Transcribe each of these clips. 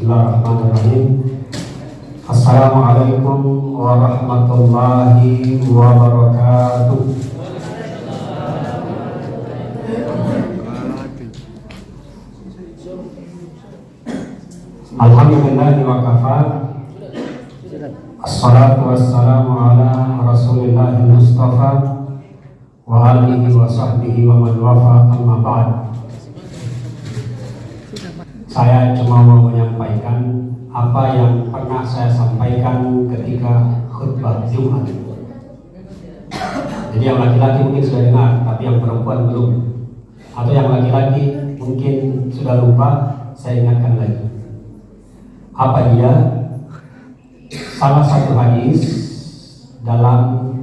Bismillahirrahmanirrahim. Assalamualaikum warahmatullahi wabarakatuh. Alhamdulillahi wa kafa. Assalatu wassalamu ala Rasulillahil Mustafa wa alihi wa sahbihi wa man wafa, amma ba'd. Saya cuma mau menyampaikan apa yang pernah saya sampaikan ketika khutbah Jumat. Jadi yang laki-laki mungkin sudah dengar, tapi yang perempuan belum. Atau yang laki-laki mungkin sudah lupa, saya ingatkan lagi. Apa dia? Salah satu hadis dalam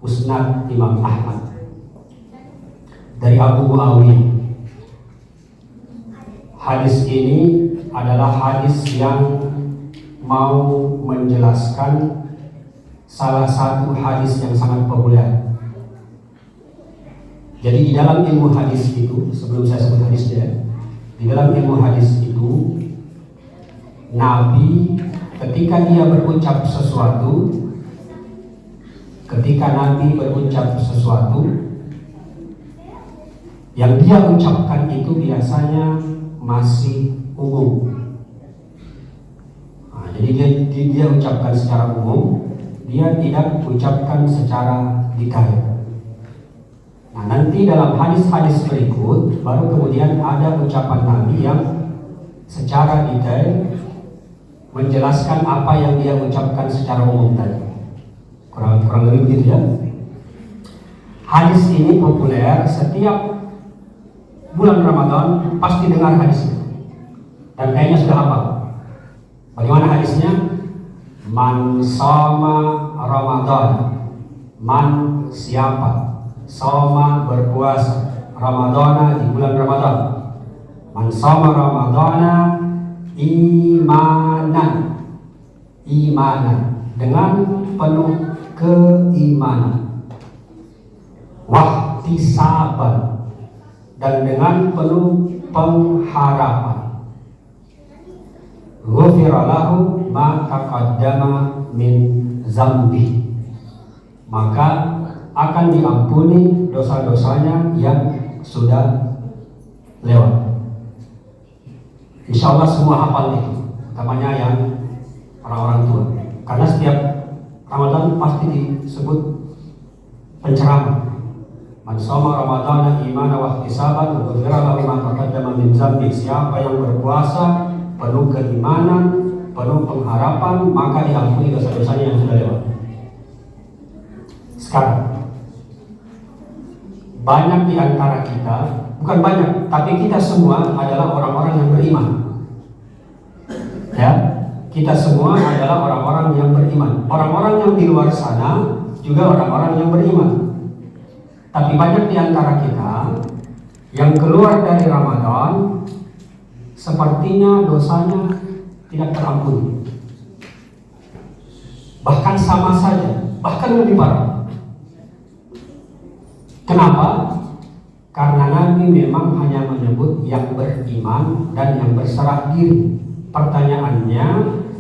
Musnad Imam Ahmad dari Abu Muawiyah. Hadis ini adalah hadis yang mau menjelaskan salah satu hadis yang sangat populer. Jadi di dalam ilmu hadis itu, sebelum saya sebut hadisnya, di dalam ilmu hadis itu, Nabi ketika dia berucap sesuatu, yang dia ucapkan itu biasanya masih umum. Nah, jadi dia ucapkan secara umum, dia tidak ucapkan secara detail. Nah, nanti dalam hadis-hadis berikut baru kemudian ada ucapan Nabi yang secara detail menjelaskan apa yang dia ucapkan secara umum tadi. Kurang lebih begitu ya. Hadis ini populer, setiap bulan Ramadan pasti dengar hadis itu. Dan kayaknya sudah hafal. Bagaimana hadisnya? Man shoma Ramadan. Man siapa? Shoma berpuasa. Ramadana di bulan Ramadan. Man shoma Ramadana imanan dengan penuh keimanan, wahtisaban dan dengan penuh pengharapan, ghufira lahu ma taqaddama min zambi, maka akan diampuni dosa-dosanya yang sudah lewat. Insya Allah semua hafal itu, utamanya yang orang-orang tua. Karena setiap Ramadan pasti disebut penceramah. Man shoma Ramadana imanan wa ihtisaban ghufira lahu ma taqaddama min dzambi. Siapa yang berpuasa penuh keimanan, penuh pengharapan, maka diampuni dosa-dosanya yang sudah lewat. Sekarang banyak di antara kita, bukan banyak, tapi kita semua adalah orang-orang yang beriman. Ya, kita semua adalah orang-orang yang beriman. Orang-orang yang di luar sana juga orang-orang yang beriman. Tapi banyak di antara kita yang keluar dari Ramadan sepertinya dosanya tidak terampuni. Bahkan sama saja, bahkan lebih parah. Kenapa? Karena Nabi memang hanya menyebut yang beriman dan yang berserah diri. Pertanyaannya,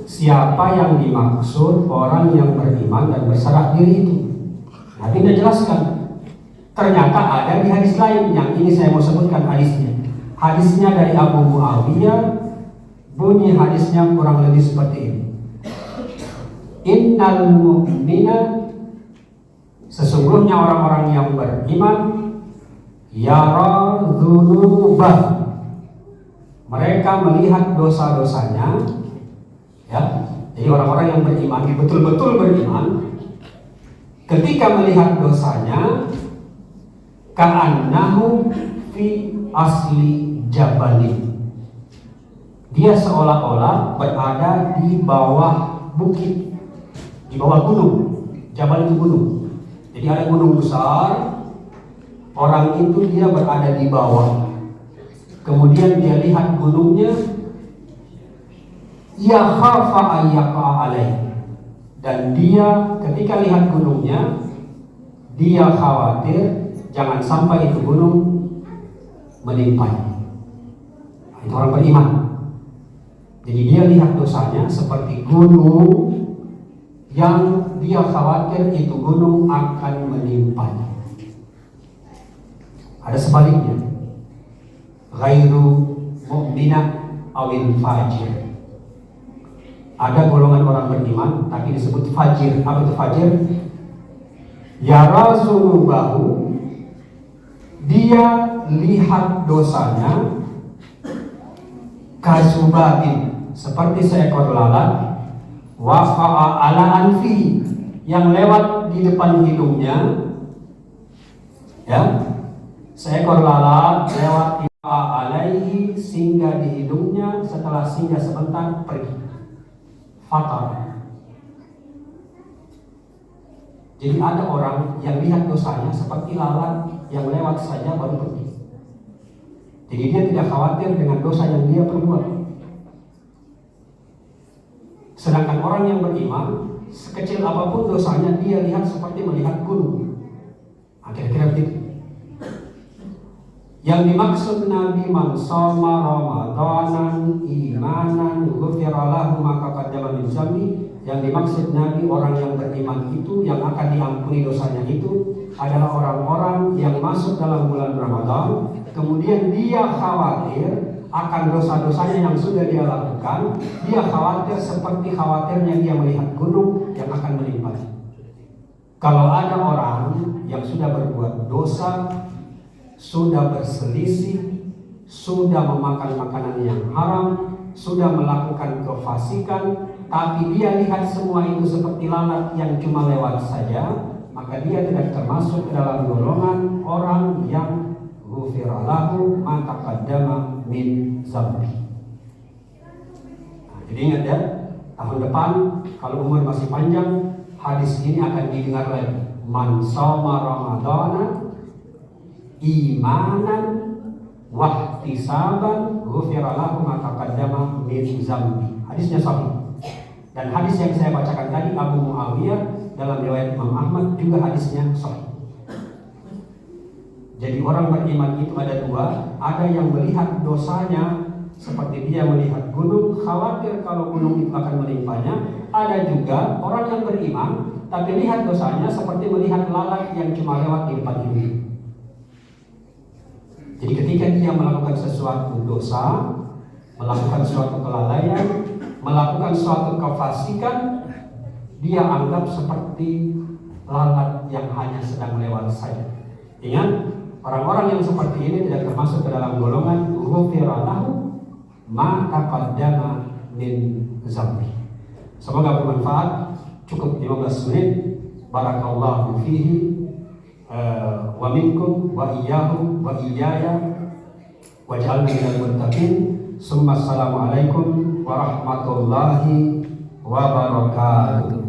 siapa yang dimaksud orang yang beriman dan berserah diri itu? Nabi tidak jelaskan. Ternyata ada di hadis lain, yang ini saya mau sebutkan hadisnya. Hadisnya dari Abu Muawiyah, bunyi hadisnya kurang lebih seperti ini. Innal mu'mina, sesungguhnya orang-orang yang beriman, yara dzunubah, mereka melihat dosa-dosanya, ya. Jadi orang-orang yang beriman, betul-betul beriman, ketika melihat dosanya, ka'annahu fi asli jabalin, dia seolah-olah berada di bawah bukit, di bawah gunung. Jabal itu gunung. Jadi ada gunung besar, orang itu dia berada di bawah. Kemudian dia lihat gunungnya, ya khafa ayyaqa alaih, dan dia ketika lihat gunungnya, dia khawatir jangan sampai itu gunung menimpanya. Itu orang beriman. Jadi dia lihat dosanya seperti gunung yang dia khawatir itu gunung akan menimpanya. Ada sebaliknya, ghairu mu'mina awil fajir. Ada golongan orang beriman tapi disebut fajir. Apa itu fajir? Yara zunubahu, dia lihat dosanya kasubabin, seperti seekor lalat, waqa'a ala anfi, yang lewat di depan hidungnya. Ya, seekor lalat lewat alaihi, singgah di hidungnya, setelah singgah sebentar pergi. Fatal. Jadi ada orang yang lihat dosanya seperti lalat yang lewat saja baru pergi. Jadi dia tidak khawatir dengan dosa yang dia perbuat. Sedangkan orang yang beriman, sekecil apapun dosanya dia lihat seperti melihat gunung. Kira-kira begitu. Yang dimaksud Nabi man shoma ramadanan imanan ghufira lahu ma taqaddama min dzambi, yang dimaksud Nabi orang yang beriman itu yang akan diampuni dosanya itu adalah orang-orang yang masuk dalam bulan Ramadan, kemudian dia khawatir akan dosa-dosanya yang sudah dia lakukan. Dia khawatir seperti khawatirnya dia melihat gunung yang akan menimpanya. Kalau ada orang yang sudah berbuat dosa, sudah berselisih, sudah memakan makanan yang haram, sudah melakukan kefasikan, tapi dia lihat semua itu seperti lalat yang cuma lewat saja, maka dia tidak termasuk ke dalam golongan orang yang ghufira lahu ma taqaddama min dzambi. Jadi ingat ya, tahun depan kalau umur masih panjang, hadis ini akan didengar lagi. Man shoma ramadana imanan wahtisaban ghufira lahu ma taqaddama min dzambi. Hadisnya sahih. Dan hadis yang saya bacakan tadi Abu Muawiyah dalam riwayat Imam Ahmad juga hadisnya sahih. Jadi orang beriman itu ada dua, ada yang melihat dosanya seperti dia melihat gunung, khawatir kalau gunung itu akan menimpanya. Ada juga orang yang beriman tapi lihat dosanya seperti melihat lalat yang cuma lewat di depan ini. Jadi ketika dia melakukan sesuatu dosa, melakukan suatu kelalaian, melakukan suatu kefasikan, dia anggap seperti lalat yang hanya sedang lewat saja. Ingat, orang-orang yang seperti ini tidak termasuk ke dalam golongan ghufira lahu ma taqaddama min dzambi. Semoga bermanfaat. Cukup 15 menit. Barakallahu fihi wa minkum wa iyyahu wa iyyaya waj'alna minal muttaqin. Summa assalamualaikum warahmatullahi wabarakatuh.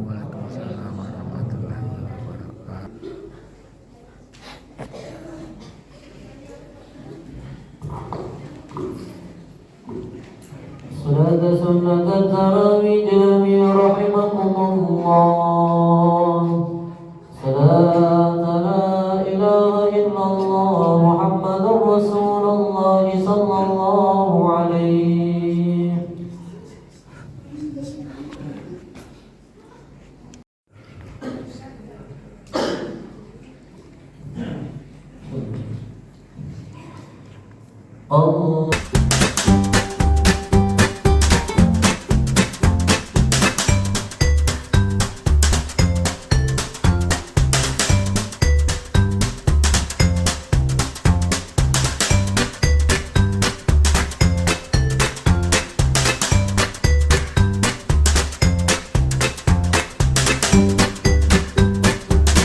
Salat sunat tarawih jami rahimakumullah.